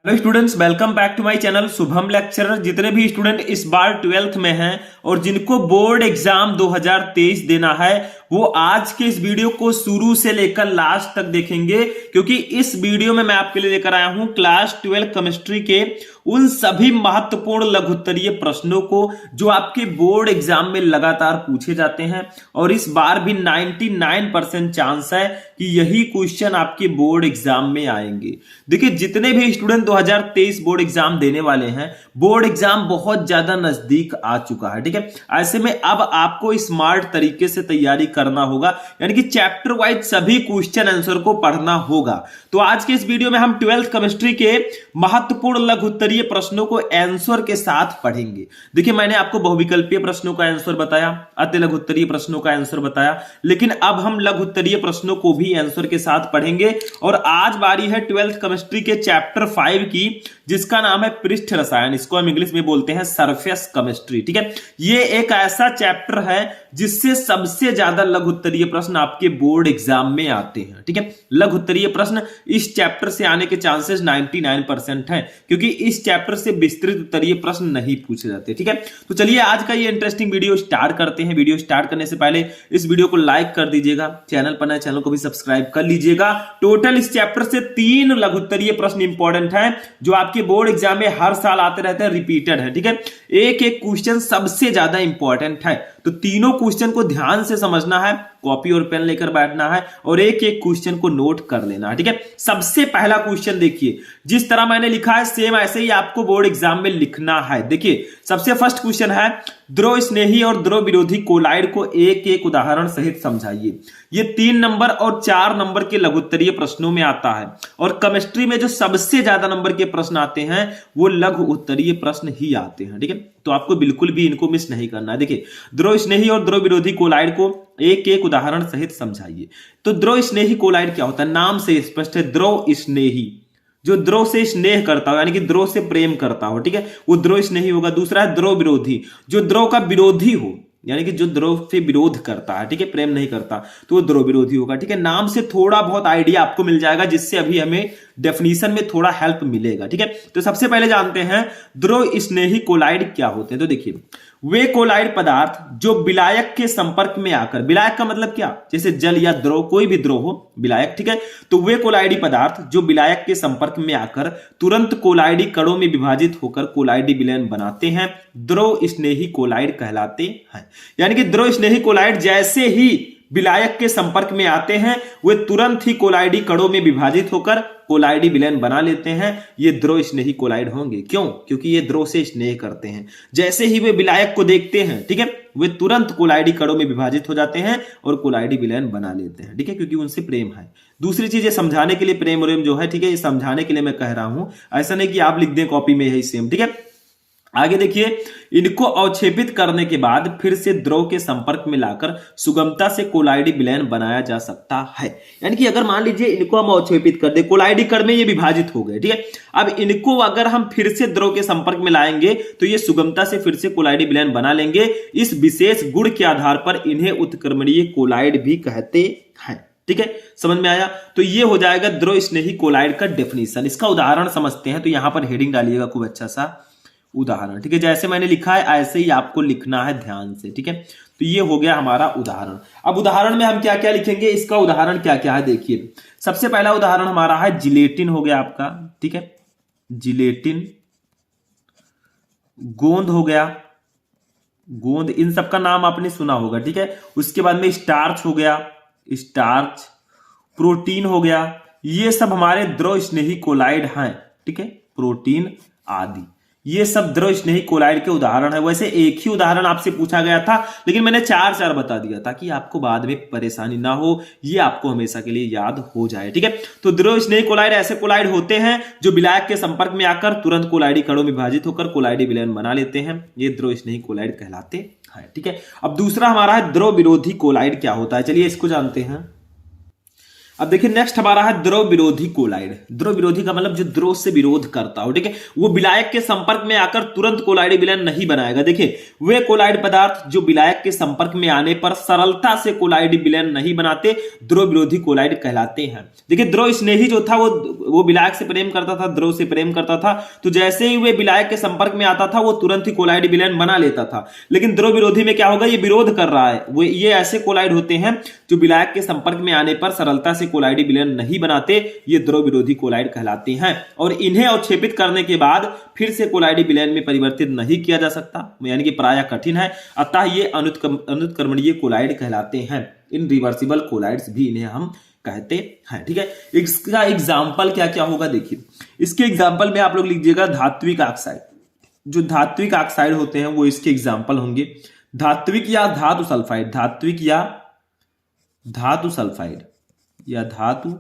Hello students, welcome back to my channel Shubham lecturer. जितने भी student इस बार 12th में हैं और जिनको बोर्ड एग्जाम 2023 देना है वो आज के इस वीडियो को शुरू से लेकर लास्ट तक देखेंगे, क्योंकि इस वीडियो में मैं आपके लिए लेकर आया हूं क्लास 12 केमिस्ट्री के उन सभी महत्वपूर्ण लघुत्तरीय प्रश्नों को जो आपके बोर्ड एग्जाम में लगातार पूछे जाते हैं और इस बार भी 99% चांस है कि यही क्वेश्चन आपके बोर्ड एग्जाम में आएंगे। देखिए, जितने भी स्टूडेंट 2023 बोर्ड एग्जाम देने वाले हैं, बोर्ड एग्जाम बहुत ज्यादा नजदीक आ चुका है। ठीक है, ऐसे में अब आपको स्मार्ट तरीके से तैयारी करना होगा, यानी कि चैप्टर वाइज सभी क्वेश्चन आंसर को पढ़ना होगा। तो आज के इस वीडियो में हम 12th केमिस्ट्री के महत्वपूर्ण लघुत्तरीय प्रश्नों को आंसर के साथ पढ़ेंगे। देखिए, मैंने आपको बहुविकल्पीय प्रश्नों का आंसर बताया, अति लघुत्तरीय प्रश्नों का आंसर बताया, लेकिन अब हम लघुत्तरीय प्रश्नों को भी आंसर के साथ पढ़ेंगे। और आज बारी है 12th केमिस्ट्री के चैप्टर 5 की, जिसका नाम है पृष्ठ रसायन। इसको हम इंग्लिश में बोलते हैं सरफेस केमिस्ट्री। ठीक है, ये एक ऐसा चैप्टर है जिससे सबसे ज्यादा लघुत्तरीय प्रश्न आपके बोर्ड एग्जाम में आते हैं। ठीक है, लघुत्तरीय प्रश्न इस चैप्टर से आने के चांसेस 99% हैं, क्योंकि इस चैप्टर से विस्तृत उत्तरीय प्रश्न नहीं पूछे जाते। ठीक है, तो चलिए आज का ये इंटरेस्टिंग वीडियो स्टार्ट करते हैं। वीडियो स्टार्ट करने से पहले इस वीडियो को लाइक कर दीजिएगा, चैनल पर नए चैनल को भी सब्सक्राइब कर लीजिएगा। टोटल इस चैप्टर से 3 लघुत्तरीय प्रश्न इंपॉर्टेंट हैं जो आपके बोर्ड एग्जाम में हर साल आते रहते हैं, रिपीटेड है। ठीक है, एक एक क्वेश्चन सबसे ज्यादा इंपॉर्टेंट है, तो तीनों क्वेश्चन को ध्यान से समझना है, कॉपी और पेन लेकर बैठना है और एक एक क्वेश्चन को नोट कर लेना है। ठीक है, सबसे पहला क्वेश्चन देखिए, जिस तरह मैंने लिखा है सेम ऐसे ही आपको बोर्ड एग्जाम में लिखना है। देखिए, सबसे फर्स्ट क्वेश्चन है, द्रव स्नेही और द्रव विरोधी कोलाइड को एक एक उदाहरण सहित समझाइए। ये 3 नंबर और 4 नंबर के लघुत्तरीय प्रश्नों में आता है, और केमिस्ट्री में जो सबसे ज्यादा नंबर के प्रश्न आते हैं वो लघु उत्तरीय प्रश्न ही आते हैं। ठीक है, तो आपको बिल्कुल भी इनको मिस नहीं करना है। देखिए, द्रव स्नेही और द्रव विरोधी कोलाइड को एक एक उदाहरण सहित समझाइए। तो द्रव स्नेही कोलाइड क्या होता है? नाम से स्पष्ट है, द्रव स्नेही, जो द्रव से स्नेह करता हो, यानी कि द्रव से प्रेम करता हो। ठीक है, वो द्रव स्नेही होगा। दूसरा है द्रव विरोधी, जो द्रव का विरोधी हो, यानी कि जो द्रव से विरोध करता है। ठीक है, प्रेम नहीं करता, तो वो द्रव विरोधी होगा। ठीक है, नाम से थोड़ा बहुत आइडिया आपको मिल जाएगा, जिससे अभी हमें डेफिनेशन में थोड़ा हेल्प मिलेगा। ठीक है, तो सबसे पहले जानते हैं द्रव स्नेही कोलाइड क्या होते हैं। तो देखिए, वे कोलाइड पदार्थ जो विलायक के संपर्क में आकर, विलायक का मतलब क्या? जैसे जल या द्रव, कोई भी द्रव हो, विलायक। ठीक है, तो वे कोलाइडी पदार्थ जो विलायक के संपर्क में आकर तुरंत कोलाइडी कणों में विभाजित होकर कोलाइडी विलयन बनाते हैं, द्रव स्नेही कोलाइड कहलाते हैं। यानी कि द्रव स्नेही कोलाइड जैसे ही विलायक के संपर्क में आते हैं वे तुरंत ही कोलाइडी कणों में विभाजित होकर कोलाइडी विलयन बना लेते हैं। ये द्रव स्नेही कोलाइड होंगे। क्यों? क्योंकि ये द्रव से स्नेह करते हैं। जैसे ही वे विलायक को देखते हैं, ठीक है, वे तुरंत कोलाइडी कणों में विभाजित हो जाते हैं और कोलाइडी विलयन बना लेते हैं। ठीक है, क्योंकि उनसे प्रेम है। दूसरी चीज, ये समझाने के लिए प्रेम और जो है, ठीक है, ये समझाने के लिए मैं कह रहा हूं, ऐसा नहीं कि आप लिख दें कॉपी में यही सेम। ठीक है, आगे देखिए, इनको अवक्षेपित करने के बाद फिर से द्रव के संपर्क में लाकर सुगमता से कोलाइडी विलयन बनाया जा सकता है। यानी कि अगर मान लीजिए इनको हम अवक्षेपित कर दे, कोलाइडी कण में ये विभाजित हो गए। ठीक है, अब इनको अगर हम फिर से द्रव के संपर्क में लाएंगे तो ये सुगमता से फिर से कोलाइडी विलयन बना लेंगे। इस विशेष गुण के आधार पर इन्हें उत्क्रमणीय कोलाइड भी कहते हैं। ठीक है, समझ में आया? तो ये हो जाएगा द्रव स्नेही कोलाइड का डेफिनेशन। इसका उदाहरण समझते हैं, तो यहां पर हेडिंग डालिएगा खूब अच्छा सा, उदाहरण। ठीक है, जैसे मैंने लिखा है ऐसे ही आपको लिखना है ध्यान से। ठीक है, तो ये हो गया हमारा उदाहरण। अब उदाहरण में हम क्या क्या लिखेंगे, इसका उदाहरण क्या क्या है देखिए। सबसे पहला उदाहरण हमारा है जिलेटिन हो गया आपका। ठीक है, जिलेटिन, गोंद हो गया, गोंद, इन सबका नाम आपने सुना होगा। ठीक है, उसके बाद में स्टार्च हो गया, स्टार्च, प्रोटीन हो गया, ये सब हमारे द्रव स्नेही कोलाइड हैं। ठीक है, प्रोटीन आदि, ये सब द्रव स्नेही कोलाइड के उदाहरण है। वैसे एक ही उदाहरण आपसे पूछा गया था, लेकिन मैंने 4 बता दिया ताकि आपको बाद में परेशानी ना हो, ये आपको हमेशा के लिए याद हो जाए। ठीक है, तो द्रव स्नेही कोलाइड ऐसे कोलाइड होते हैं जो विलायक के संपर्क में आकर तुरंत कोलाइडी कणों में विभाजित होकर कोलाइडी विलयन बना लेते हैं। ये द्रव स्नेही कोलाइड कहलाते हैं। ठीक है, अब दूसरा हमारा है द्रव विरोधी कोलाइड क्या होता है। चलिए इसको जानते हैं। अब देखिए नेक्स्ट हमारा है द्रव विरोधी कोलाइड। द्रव विरोधी का मतलब जो द्रव से विरोध करता हो, ठीक है, वो विलायक के संपर्क में आकर तुरंत कोलाइड विलयन नहीं बनाएगा। देखिए वे कोलाइड पदार्थ जो विलायक के संपर्क में आने पर सरलता से कोलाइड विलयन नहीं बनाते द्रव विरोधी कोलाइड कहलाते हैं। देखिए द्रव स्नेही जो था वो विलायक से प्रेम करता था, द्रव से प्रेम करता था, तो जैसे ही वे विलायक के संपर्क में आता था वो तुरंत ही कोलाइड विलयन बना लेता था। लेकिन द्रव विरोधी में क्या होगा, ये विरोध कर रहा है। ये ऐसे कोलाइड होते हैं जो विलायक के संपर्क में आने पर सरलता से कोलाइड विलयन नहीं बनाते, ये द्रव विरोधी कोलाइड कहलाते हैं। और इन्हें अवक्षेपित करने के बाद फिर से कोलाइड विलयन में परिवर्तित नहीं किया जा सकता, यानी कि प्रायः कठिन है, अतः ये अनुत्क्रमणीय कोलाइड कहलाते हैं। इन रिवर्सिबल कोलाइड्स भी इन्हें हम कहते हैं, ठीक है। इसका एग्जाम्पल क्या क्या होगा, देखिए इसके एग्जाम्पल में आप लोग लीजिएगा धात्विक ऑक्साइड। जो धात्विक ऑक्साइड होते हैं वो इसके एग्जाम्पल होंगे। धात्विक या धातु सल्फाइड, धात्विक या धातु सल्फाइड या धातु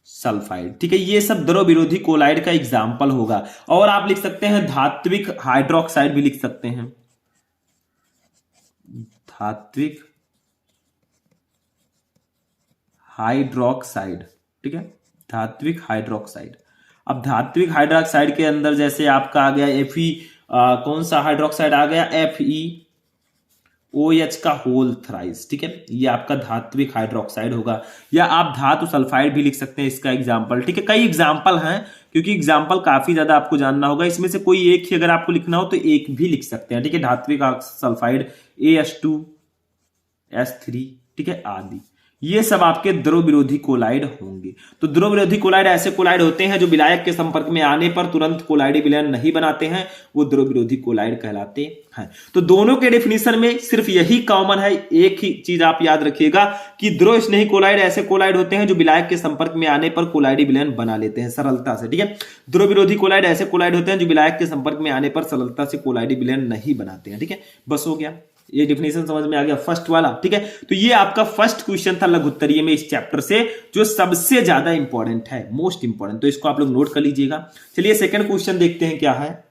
सल्फाइड, ठीक है, ये सब द्रव विरोधी कोलाइड का एग्जाम्पल होगा। और आप लिख सकते हैं धात्विक हाइड्रोक्साइड भी लिख सकते हैं, धात्विक हाइड्रोक्साइड, ठीक है, धात्विक हाइड्रोक्साइड। अब धात्विक हाइड्रोक्साइड के अंदर जैसे आपका आ गया Fe, कौन सा हाइड्रोक्साइड आ गया, FeOH का होल थ्राइस, ठीक है, ये आपका धात्विक हाइड्रोक्साइड होगा। या आप धातु सल्फाइड भी लिख सकते हैं इसका एग्जाम्पल, ठीक है। कई एग्जाम्पल हैं क्योंकि एग्जाम्पल काफी ज्यादा आपको जानना होगा, इसमें से कोई एक ही अगर आपको लिखना हो तो एक भी लिख सकते हैं, ठीक है। धात्विक सल्फाइड AH2S3, ठीक है, आदि ये सब आपके द्रव विरोधी कोलाइड होंगे। तो द्रव विरोधी कोलाइड ऐसे कोलाइड होते हैं जो विलायक के संपर्क में आने पर तुरंत कोलाइड विलयन नहीं बनाते हैं, वो द्रव विरोधी कोलाइड कहलाते हैं। तो दोनों के डेफिनेशन में सिर्फ यही कॉमन है, एक ही चीज आप याद रखिएगा कि द्रव स्नेही कोलाइड ऐसे कोलाइड होते हैं जो विलायक के संपर्क में आने पर कोलाइड विलयन बना लेते हैं सरलता से, ठीक है। द्रव विरोधी कोलाइड ऐसे कोलाइड होते हैं जो विलायक के संपर्क में आने पर सरलता से कोलाइड विलयन नहीं बनाते हैं, ठीक है। बस हो गया, ये डेफिनेशन समझ में आ गया फर्स्ट वाला, ठीक है। तो ये आपका फर्स्ट क्वेश्चन था लघु उत्तरीय में इस चैप्टर से, जो सबसे ज्यादा इंपॉर्टेंट है, मोस्ट इंपॉर्टेंट, तो इसको आप लोग नोट कर लीजिएगा। चलिए सेकंड क्वेश्चन देखते हैं क्या है।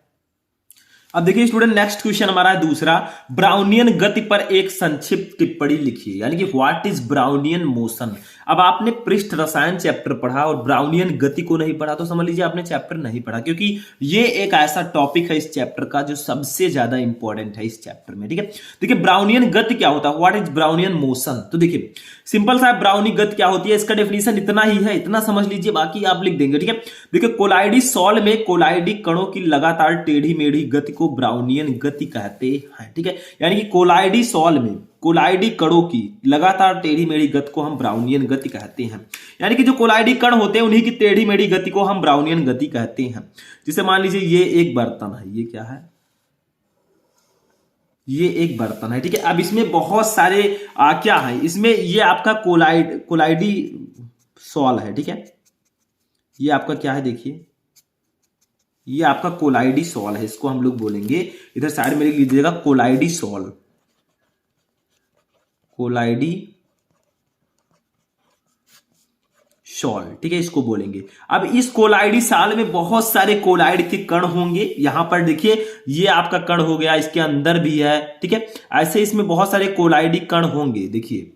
अब देखिए स्टूडेंट नेक्स्ट क्वेश्चन हमारा है दूसरा, ब्राउनियन गति पर एक संक्षिप्त टिप्पणी लिखिए, यानी कि व्हाट इज ब्राउनियन मोशन। अब आपने पृष्ठ रसायन चैप्टर पढ़ा और ब्राउनियन गति को नहीं पढ़ा तो समझ लीजिए आपने चैप्टर नहीं पढ़ा, क्योंकि ये एक ऐसा टॉपिक है इस चैप्टर का जो सबसे ज्यादा इंपॉर्टेंट है इस चैप्टर में, ठीक है। देखिए ब्राउनियन गति क्या होता है, व्हाट इज ब्राउनियन मोशन। तो देखिए सिंपल सा ब्राउनी गति क्या होती है, इसका डेफिनेशन इतना ही है, इतना समझ लीजिए, बाकी आप लिख देंगे, ठीक है। देखिए कोलाइडी सॉल में कोलाइडी कणों की लगातार टेढ़ी मेढ़ी गति को ब्राउनियन गति कहते हैं, ठीक है। यानी कि कोलाइडी सॉल में कोलाइडी कणों की लगातार टेढ़ी मेढ़ी गति को हम ब्राउनियन गति कहते हैं। यानी कि जो कोलाइडी कण होते हैं उन्हीं की टेढ़ी मेढ़ी गति को हम ब्राउनियन गति कहते हैं। जैसे मान लीजिए ये एक बर्तन है, ये क्या है, ये एक बर्तन है, ठीक है। अब इसमें बहुत सारे क्या है, इसमें ये आपका कोलाइडी सॉल है, ठीक है। ये आपका क्या है, देखिए ये आपका कोलाइडी सॉल है, इसको हम लोग बोलेंगे, इधर साइड में लिख लीजिएगा कोलाइडी सॉल, कोलाइडी सॉल, ठीक है, इसको बोलेंगे। अब इस कोलाइडी सॉल में बहुत सारे कोलाइड के कण होंगे, यहां पर देखिए ये आपका कण हो गया, इसके अंदर भी है, ठीक है। ऐसे इसमें बहुत सारे कोलाइडी कण होंगे, देखिए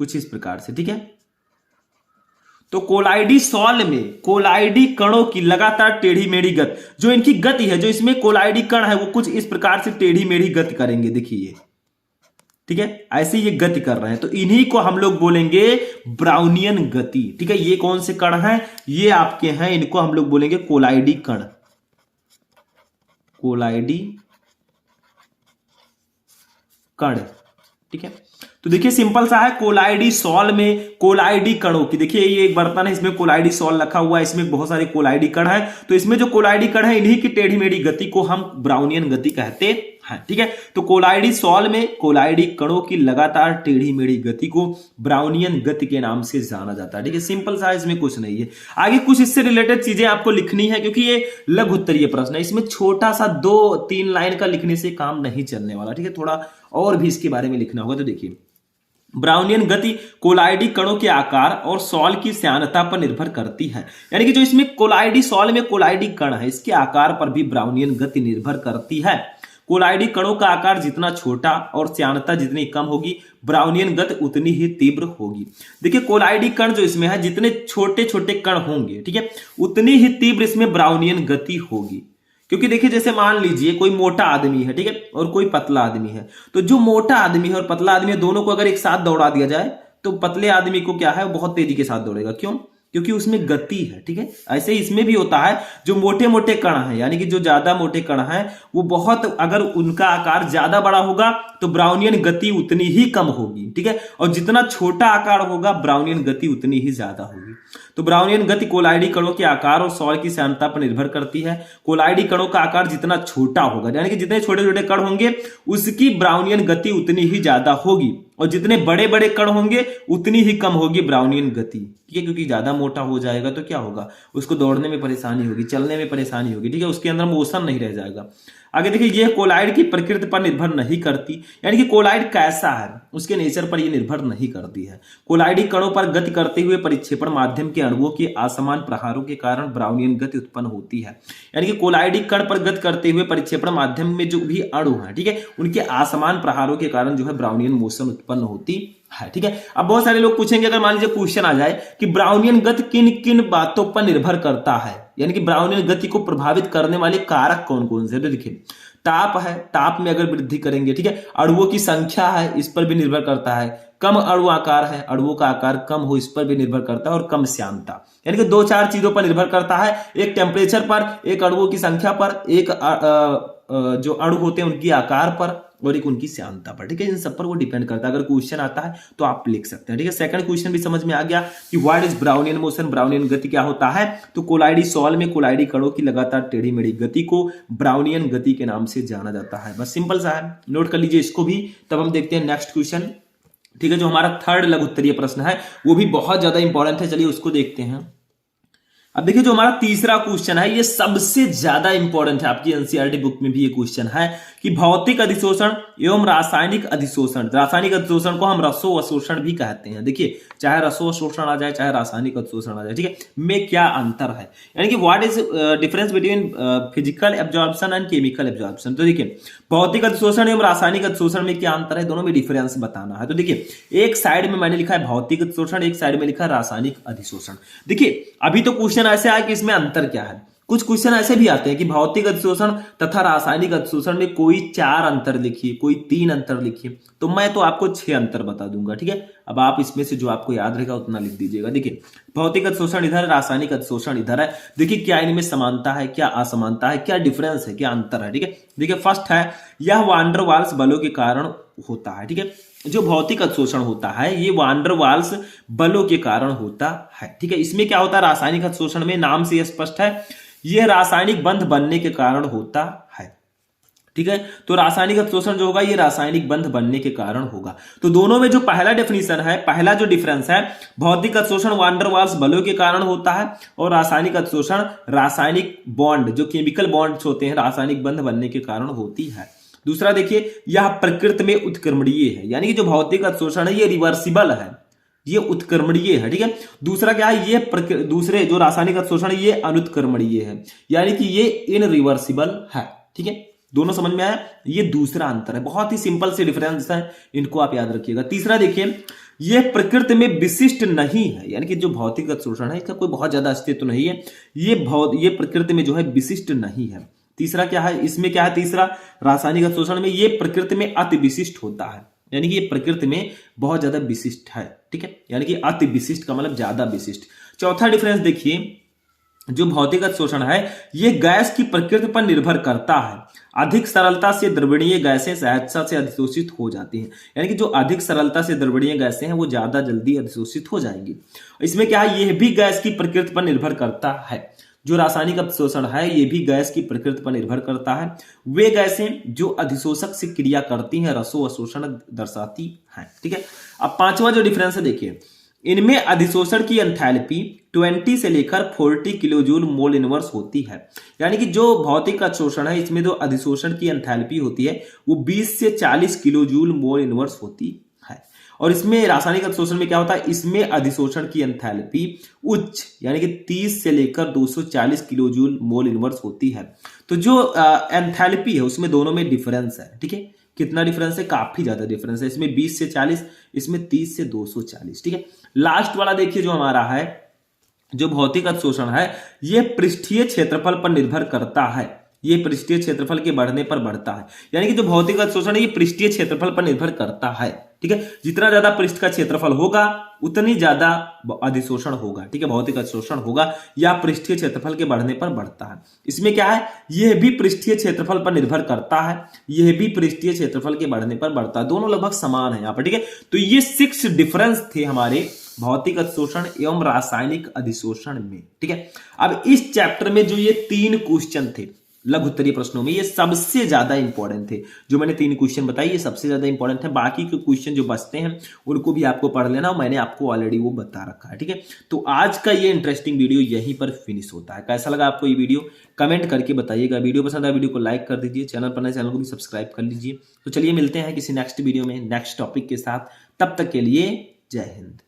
कुछ इस प्रकार से, ठीक है। तो कोलाइडी सॉल में कोलाइडी कणों की लगातार टेढ़ी मेढ़ी गति, जो इनकी गति है, जो इसमें कोलाइडी कण है वो कुछ इस प्रकार से टेढ़ी मेढ़ी गति करेंगे, देखिए, ठीक है, ऐसे ये गति कर रहे हैं, तो इन्हीं को हम लोग बोलेंगे ब्राउनियन गति, ठीक है। ये कौन से कण हैं, ये आपके हैं, इनको हम लोग बोलेंगे कोलाइडी कण, कोलाइडी कण, ठीक है। तो देखिए सिंपल सा है, कोलाइडी सॉल में कोलाइडी कणों की, देखिए ये एक बर्तन है, इसमें कोलाइडी सॉल रखा हुआ है, इसमें बहुत सारे कोलाइडी कण है, तो इसमें जो कोलाइडी कण है इन्हीं की टेढ़ी मेढ़ी गति को हम ब्राउनियन गति कहते हैं, ठीक है। तो कोलाइडी सॉल में कोलाइडी कणों की लगातार टेढ़ी मेढ़ी गति को ब्राउनियन गति के नाम से जाना जाता है, ठीक है। सिंपल सा, इसमें कुछ नहीं है। आगे कुछ इससे रिलेटेड चीजें आपको लिखनी है, क्योंकि ये लघु उत्तरीय प्रश्न है, इसमें छोटा सा 2-3 लाइन का लिखने से काम नहीं चलने वाला, ठीक है, थोड़ा और भी इसके बारे में लिखना होगा। तो देखिए ब्राउनियन गति कोलाइडी कणों के आकार और सॉल की श्यानता पर निर्भर करती है, यानी कि जो इसमें कोलाइडी सॉल में कोलाइडी कण है इसके आकार पर भी ब्राउनियन गति निर्भर करती है। कोलाइडी कणों का आकार जितना छोटा और श्यानता जितनी कम होगी, ब्राउनियन गति उतनी ही तीव्र होगी। देखिए कोलाइडी कण जो इसमें है, जितने छोटे छोटे कण होंगे, ठीक है, उतनी ही तीव्र इसमें ब्राउनियन गति होगी। क्योंकि देखिए जैसे मान लीजिए कोई मोटा आदमी है, ठीक है, और कोई पतला आदमी है, तो जो मोटा आदमी है और पतला आदमी है, दोनों को अगर एक साथ दौड़ा दिया जाए तो पतले आदमी को क्या है, वो बहुत तेजी के साथ दौड़ेगा। क्यों? क्योंकि उसमें गति है, ठीक है। ऐसे ही इसमें भी होता है, जो मोटे मोटे कण हैं, यानी कि जो ज्यादा मोटे कण हैं, वो बहुत, अगर उनका आकार ज्यादा बड़ा होगा तो ब्राउनियन गति उतनी ही कम होगी, ठीक है, और जितना छोटा आकार होगा ब्राउनियन गति उतनी ही ज्यादा होगी। तो ब्राउनियन गति कोलाइडी कणों के आकार और सौर की श्यानता पर निर्भर करती है। कोलाइडी कणों का आकार जितना छोटा होगा, यानी कि जितने छोटे छोटे कण होंगे उसकी ब्राउनियन गति उतनी ही ज्यादा होगी, और जितने बड़े बड़े कण होंगे उतनी ही कम होगी ब्राउनियन गति, ठीक है। क्योंकि ज्यादा मोटा हो जाएगा तो क्या होगा, उसको दौड़ने में परेशानी होगी, चलने में परेशानी होगी, ठीक है, उसके अंदर मोशन नहीं रह जाएगा। आगे देखिए, यह कोलाइड की प्रकृति पर निर्भर नहीं करती, यानी कि कोलाइड कैसा है उसके नेचर पर यह निर्भर नहीं करती है। कोलाइडी कणों पर गति करते हुए परिक्षेपण माध्यम के अणुओं के असमान प्रहारों के कारण ब्राउनियन गति उत्पन्न होती है। यानी कि कोलाइडी कण पर गति करते हुए परिक्षेपण माध्यम में जो भी अणु है, ठीक है, उनके असमान प्रहारों के कारण जो है ब्राउनियन मोशन उत्पन्न होती है, ठीक है। अब बहुत सारे लोग पूछेंगे, अगर मान लीजिए क्वेश्चन आ जाए कि ब्राउनियन गति किन किन बातों पर निर्भर करता है, यानी कि ब्राउनियन गति को प्रभावित करने वाले कारक कौन कौन से, तो देखिए ताप है, ताप में अगर वृद्धि करेंगे, ठीक है, अणुओं की संख्या है, इस पर भी निर्भर करता है। कम अणु आकार है, अणुओं का आकार कम हो, इस पर भी निर्भर करता है। और कम श्यानता, यानी कि 2-4 चीजों पर निर्भर करता है, एक टेम्परेचर पर, एक अणुओं की संख्या पर, एक जो अणु होते हैं उनकी आकार पर, और एक उनकी श्यानता पर, ठीक है। इन सब पर वो डिपेंड करता है। अगर क्वेश्चन आता है तो आप लिख सकते हैं, ठीक है। सेकंड क्वेश्चन भी समझ में आ गया कि what is Brownian motion, Brownian गति क्या होता है। तो कोलाइडी सॉल में कोलाइडी कणों की लगातार टेढ़ी मेढ़ी गति को ब्राउनियन गति के नाम से जाना जाता है। बस सिंपल सा है, नोट कर लीजिए इसको भी। तब हम देखते हैं नेक्स्ट क्वेश्चन, ठीक है। जो हमारा थर्ड लघु उत्तरीय प्रश्न है वो भी बहुत ज्यादा इंपॉर्टेंट है, चलिए उसको देखते हैं। अब देखिए जो हमारा तीसरा क्वेश्चन है ये सबसे ज्यादा इंपॉर्टेंट है, आपकी एनसीईआरटी बुक में भी ये क्वेश्चन है कि भौतिक अधिशोषण एवं रासायनिक अधिशोषण, रासायनिक अधिशोषण को हम रसो अवशोषण भी कहते हैं। देखिए चाहे रसो अवशोषण आ जाए चाहे रासायनिक अधिशोषण आ जाए, ठीक है, में क्या अंतर है, यानी कि what is difference between physical absorption and chemical absorption. तो देखिए भौतिक अधिशोषण एवं रासायनिक अधिशोषण में क्या अंतर है, दोनों में डिफरेंस बताना है। तो देखिए एक साइड में मैंने लिखा है भौतिक अधिशोषण, एक साइड में लिखा है रासायनिक अधिशोषण। देखिए अभी तो क्वेश्चन ऐसे आया कि इसमें अंतर क्या है। कुछ क्वेश्चन ऐसे भी आते हैं कि भौतिक अधिशोषण तथा रासायनिक अधिशोषण में कोई 4 अंतर लिखिए, कोई 3 अंतर लिखिए, तो मैं तो आपको 6 अंतर बता दूंगा, ठीक है। अब आप इसमें से जो आपको याद रहेगा उतना लिख दीजिएगा। देखिए भौतिक अधिशोषण इधर है, रासायनिक अधिशोषण इधर है। देखिए क्या इनमें समानता है, क्या असमानता है, क्या डिफरेंस है, क्या अंतर है, ठीक है। देखिए फर्स्ट है यह वान डर वाल्स बलों के कारण होता है, ठीक है। जो भौतिक अधिशोषण होता है ये वान डर वाल्स बलों के कारण होता है, ठीक है। इसमें क्या होता है, रासायनिक अधिशोषण में नाम से स्पष्ट है, यह रासायनिक बंध बनने के कारण होता है, ठीक है। तो रासायनिक अधिशोषण जो होगा ये रासायनिक बंध बनने के कारण होगा। तो दोनों में जो पहला डेफिनेशन है, पहला जो डिफरेंस है, भौतिक अधिशोषण वान डर वाल्स बलों के कारण होता है और रासायनिक अधिशोषण रासायनिक बॉन्ड, जो केमिकल बॉन्ड्स होते हैं, रासायनिक बंध बनने के कारण होती है। दूसरा देखिए यह प्रकृति में उत्क्रमणीय है, यानी कि जो भौतिक अधिशोषण है ये रिवर्सिबल है, ये उत्क्रमणीय है, ठीक है। दूसरा क्या है, ये दूसरे जो रासायनिक अधिशोषण है ये अनुत्क्रमणीय है, यानी कि ये इनरिवर्सिबल है, ठीक है। दोनों समझ में आया, ये दूसरा अंतर है। बहुत ही सिंपल से डिफरेंस है, इनको आप याद रखिएगा। तीसरा देखिए ये प्रकृति में विशिष्ट नहीं है, यानी कि जो भौतिक अधिशोषण है इसका कोई बहुत ज्यादा अस्तित्व नहीं है, ये प्रकृति में जो है विशिष्ट नहीं है। तीसरा क्या है, इसमें क्या है, तीसरा रासायनिक अधिशोषण में ये प्रकृति में अति विशिष्ट होता है, यानी कि ये प्रकृति में बहुत ज्यादा विशिष्ट है, ठीक है, यानी कि अति विशिष्ट का मतलब ज्यादा विशिष्ट। चौथा डिफरेंस देखिए जो भौतिक अधिशोषण है ये गैस की प्रकृति पर निर्भर करता है। अधिक सरलता से द्रवणीय गैसें सहजता से अधिशोषित हो जाती हैं, यानी कि जो अधिक सरलता से द्रवणीय गैसें हैं वो ज्यादा जल्दी अधिशोषित हो जाएंगी। इसमें क्या है, यह भी गैस की प्रकृति पर निर्भर करता है। जो रासायनिक अधिशोषण है ये भी गैस की प्रकृति पर निर्भर करता है। वे गैसें जो अधिशोषक से क्रिया करती हैं रसो अवशोषण दर्शाती हैं, ठीक है। अब पांचवा जो डिफरेंस है देखिए इनमें अधिशोषण की एंथैल्पी 20 से लेकर 40 किलोजूल मोल इनवर्स होती है, यानी कि जो भौतिक अधिशोषण है इसमें जो अधिशोषण की एंथैल्पी होती है वो 20 से 40 किलोजूल मोल इनवर्स होती है। और इसमें रासायनिक अधिशोषण में क्या होता है, इसमें अधिशोषण की एंथैल्पी उच्च यानी कि 30 से लेकर 240 किलो जूल मोल इनवर्स होती है। तो जो एंथैल्पी है उसमें दोनों में डिफरेंस है, ठीक है। कितना डिफरेंस है, काफी ज्यादा डिफरेंस है, इसमें 20 से 40, इसमें 30 से 240, ठीक है। लास्ट वाला देखिए जो हमारा है, जो भौतिक अधिशोषण है, यह पृष्ठीय क्षेत्रफल पर निर्भर करता है, ये पृष्ठीय क्षेत्रफल के बढ़ने पर बढ़ता है। यानी कि जो भौतिक अधिशोषण है ये पृष्ठीय क्षेत्रफल पर निर्भर करता है, ठीक है। जितना ज्यादा पृष्ठ का क्षेत्रफल होगा उतनी ज्यादा अधिशोषण होगा, ठीक है, भौतिक अधिशोषण होगा, या पृष्ठीय क्षेत्रफल के बढ़ने पर बढ़ता है। इसमें क्या है, यह भी पृष्ठीय क्षेत्रफल पर निर्भर करता है, यह भी पृष्ठीय क्षेत्रफल के बढ़ने पर बढ़ता है, दोनों लगभग समान है यहाँ पर, ठीक है। तो ये 6 डिफरेंस थे हमारे भौतिक अधिशोषण एवं रासायनिक अधिशोषण में, ठीक है। अब इस चैप्टर में जो ये 3 क्वेश्चन थे लघु उत्तरीय प्रश्नों में, ये सबसे ज्यादा इंपॉर्टेंट थे। जो मैंने 3 क्वेश्चन बताई ये सबसे ज्यादा इंपॉर्टेंट है, बाकी के क्वेश्चन जो बचते हैं उनको भी आपको पढ़ लेना, मैंने आपको ऑलरेडी वो बता रखा है, ठीक है। तो आज का ये इंटरेस्टिंग वीडियो यहीं पर फिनिश होता है। कैसा लगा आपको ये वीडियो, कमेंट करके बताइएगा। वीडियो पसंद आया वीडियो को लाइक कर दीजिए, चैनल पर नए चैनल को भी सब्सक्राइब कर लीजिए। तो चलिए मिलते हैं किसी नेक्स्ट वीडियो में नेक्स्ट टॉपिक के साथ, तब तक के लिए जय हिंद।